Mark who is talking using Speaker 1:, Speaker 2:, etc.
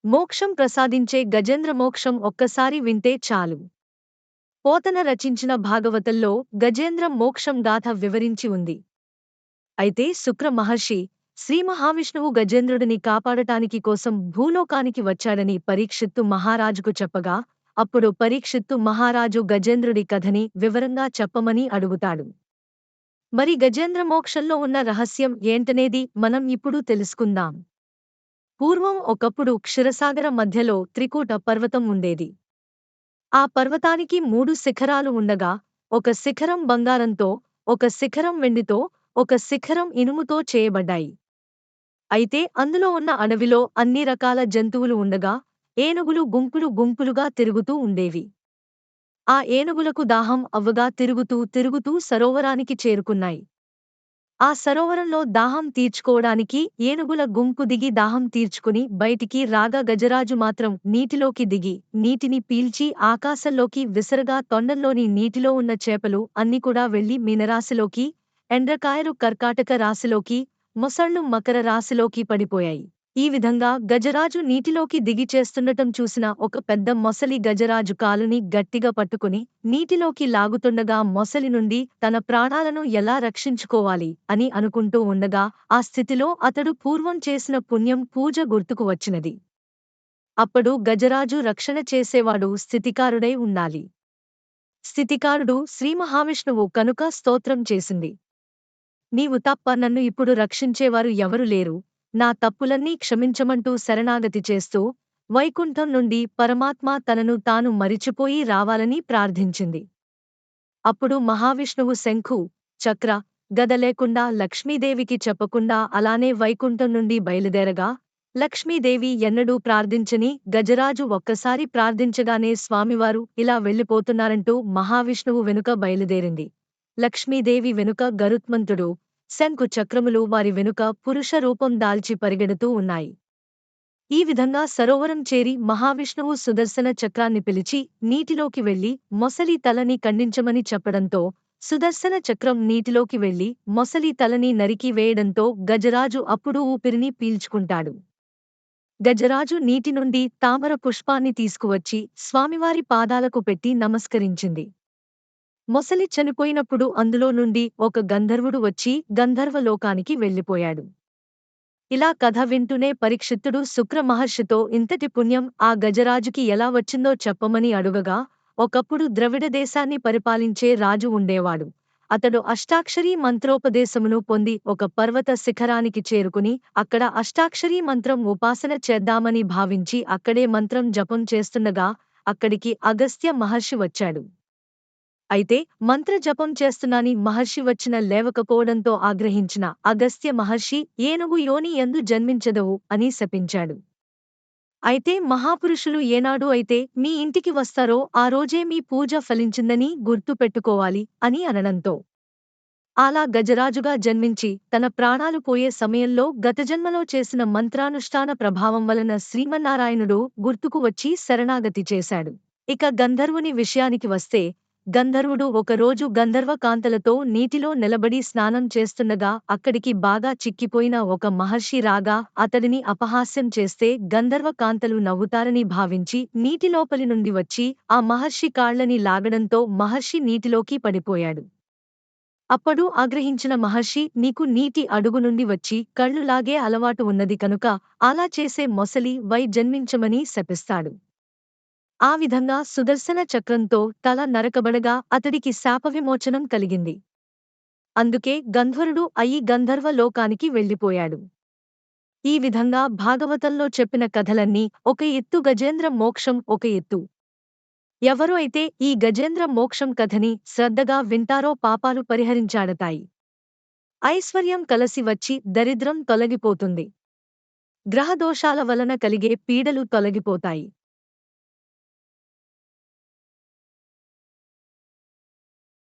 Speaker 1: మోక్షం ప్రసాదించే గజేంద్ర మోక్షం ఒక్కసారి వింటే చాలు. పోతన రచించిన భాగవతంలో గజేంద్ర మోక్షం గాథ వివరించి ఉంది. అయితే శుక్ర మహర్షి శ్రీ మహావిష్ణువు గజేంద్రుడిని కాపాడటానికి కోసం భూలోకానికి వచ్చాడని పరీక్షిత్తు మహారాజుకు చెప్పగా, అప్పుడు పరీక్షిత్తు మహారాజు గజేంద్రుడి కథని వివరంగా చెప్పమని అడుగుతాడు. మరి గజేంద్ర మోక్షంలో ఉన్న రహస్యం ఏంటనేది మనం ఇప్పుడు తెలుసుకుందాం. పూర్వం ఒకప్పుడు క్షీరసాగర మధ్యలో త్రికూట పర్వతం ఉండేది. ఆ పర్వతానికి 3 శిఖరాలు ఉండగా, ఒక శిఖరం బంగారంతో, ఒక శిఖరం వెండితో, ఒక శిఖరం ఇనుముతో చేయబడ్డాయి. అయితే అందులో ఉన్న అడవిలో అన్ని రకాల జంతువులు ఉండగా, ఏనుగులు గుంపులు గుంపులుగా తిరుగుతూ ఉండేవి. ఆ ఏనుగులకు దాహం అవ్వగా తిరుగుతూ తిరుగుతూ సరోవరానికి చేరుకున్నాయి. ఆ సరోవరంలో దాహం తీర్చుకోవడానికి ఏనుగుల గుంపు దిగి దాహం తీర్చుకుని బయటికి రాగా గజరాజు మాత్రం నీటిలోకి దిగి నీటిని పీల్చి ఆకాశంలోకి విసరగా తొండంలోని నీటిలో ఉన్న చేపలు అన్ని కూడా వెళ్లి మీనరాశిలోకి, ఎండ్రకాయలు కర్కాటక రాశిలోకి, మొసళ్ళు మకర రాశిలోకి పడిపోయాయి. ఈ విధంగా గజరాజు నీటిలోకి దిగి చేస్తుండటం చూసిన ఒక పెద్ద మొసలి గజరాజు కాలుని గట్టిగా పట్టుకుని నీటిలోకి లాగుతుండగా మొసలి నుండి తన ప్రాణాలను ఎలా రక్షించుకోవాలి అని అనుకుంటూ ఉండగా ఆ స్థితిలో అతడు పూర్వం చేసిన పుణ్యం పూజ గుర్తుకు వచ్చినది. అప్పుడు గజరాజు రక్షణ చేసేవాడు స్థితికారుడై ఉండాలి. స్థితికారుడు శ్రీ మహావిష్ణువు కనుక స్తోత్రం చేసింది. నీవు తప్ప నన్ను ఇప్పుడు రక్షించేవారు ఎవరు లేరు, నా తప్పులన్నీ క్షమించమంటూ శరణాగతి చేస్తూ వైకుంఠం నుండి పరమాత్మ తనను తాను మరిచిపోయి రావాలని ప్రార్థించింది. అప్పుడు మహావిష్ణువు శంఖు, చక్ర, గద లేకుండా లక్ష్మీదేవికి చెప్పకుండా అలానే వైకుంఠం నుండి బయలుదేరగా, లక్ష్మీదేవి ఎన్నడూ ప్రార్థించని గజరాజు ఒక్కసారి ప్రార్థించగానే స్వామివారు ఇలా వెళ్ళిపోతున్నారంటూ మహావిష్ణువు వెనుక బయలుదేరింది. లక్ష్మీదేవి వెనుక గరుత్మంతుడు, శంఖు చక్రములు వారి వెనుక పురుష రూపం దాల్చి పరిగెడుతూ ఉన్నాయి. ఈ విధంగా సరోవరం చేరి మహావిష్ణువు సుదర్శన చక్రాన్ని పిలిచి నీటిలోకి వెళ్లి మొసలి తలని ఖండించమని చెప్పడంతో సుదర్శన చక్రం నీటిలోకి వెళ్లి మొసలి తలని నరికి వేయడంతో గజరాజు అప్పుడు ఊపిరిని పీల్చుకుంటాడు. గజరాజు నీటి నుండి తామర పుష్పాన్ని తీసుకువచ్చి స్వామివారి పాదాలకు పెట్టి నమస్కరించింది. మొసలి చనిపోయినప్పుడు అందులో నుండి ఒక గంధర్వుడు వచ్చి గంధర్వలోకానికి వెళ్ళిపోయాడు. ఇలా కథ వింటూనే పరీక్షిత్తుడు శుక్ర మహర్షితో ఇంతటి పుణ్యం ఆ గజరాజుకి ఎలా వచ్చిందో చెప్పమని అడుగగా, ఒకప్పుడు ద్రవిడ దేశాన్ని పరిపాలించే రాజు ఉండేవాడు. అతడు అష్టాక్షరీ మంత్రోపదేశమును పొంది ఒక పర్వత శిఖరానికి చేరుకుని అక్కడ అష్టాక్షరీ మంత్రం ఉపాసన చేద్దామని భావించి అక్కడే మంత్రం జపం చేస్తుండగా అక్కడికి అగస్త్య మహర్షి వచ్చాడు. అయితే మంత్ర జపం చేస్తున్నాని మహర్షి వచ్చిన లేవకపోవడంతో ఆగ్రహించిన అగస్త్య మహర్షి ఏనుగు యోని యందు జన్మించదవు అని శపించాడు. అయితే మహాపురుషులు ఏనాడు అయితే మీ ఇంటికి వస్తారో ఆ రోజే మీ పూజ ఫలించిందని గుర్తు పెట్టుకోవాలి అని అనడంతో అలా గజరాజుగా జన్మించి తన ప్రాణాలు పోయే సమయంలో గతజన్మలో చేసిన మంత్రానుష్ఠాన ప్రభావం వలన శ్రీమన్నారాయణుడు గుర్తుకు వచ్చి శరణాగతి చేశాడు. ఇక గంధర్వుని విషయానికి వస్తే, గంధర్వుడు ఒకరోజు గంధర్వ కాంతలతో నీటిలో నిలబడి స్నానం చేస్తుండగా అక్కడికి బాగా చిక్కిపోయిన ఒక మహర్షి రాగా అతడిని అపహాస్యం చేస్తే గంధర్వ కాంతలు నవ్వుతారని భావించి నీటిలోపలి నుండి వచ్చి ఆ మహర్షి కాళ్లని లాగడంతో మహర్షి నీటిలోకి పడిపోయాడు. అప్పుడు ఆగ్రహించిన మహర్షి నీకు నీటి అడుగు నుండి వచ్చి కళ్ళు లాగే అలవాటు ఉన్నది కనుక అలా చేసే మొసలి వై జన్మించమని శపిస్తాడు. ఆ విధంగా సుదర్శన చక్రంతో తల నరకబడగా అతడికి శాపవిమోచనం కలిగింది. అందుకే గంధర్వుడు అయి గంధర్వ లోకానికి వెళ్ళిపోయాడు. ఈ విధంగా భాగవతంలో చెప్పిన కథలన్నీ ఒక ఎత్తు, గజేంద్ర మోక్షం ఒక ఎత్తు. ఎవరు అయితే ఈ గజేంద్ర మోక్షం కథని శ్రద్ధగా వింటారో పాపాలు పరిహరించాడతాయి. ఐశ్వర్యం కలసి వచ్చి దరిద్రం తొలగిపోతుంది. గ్రహదోషాల వలన కలిగే పీడలు తొలగిపోతాయి.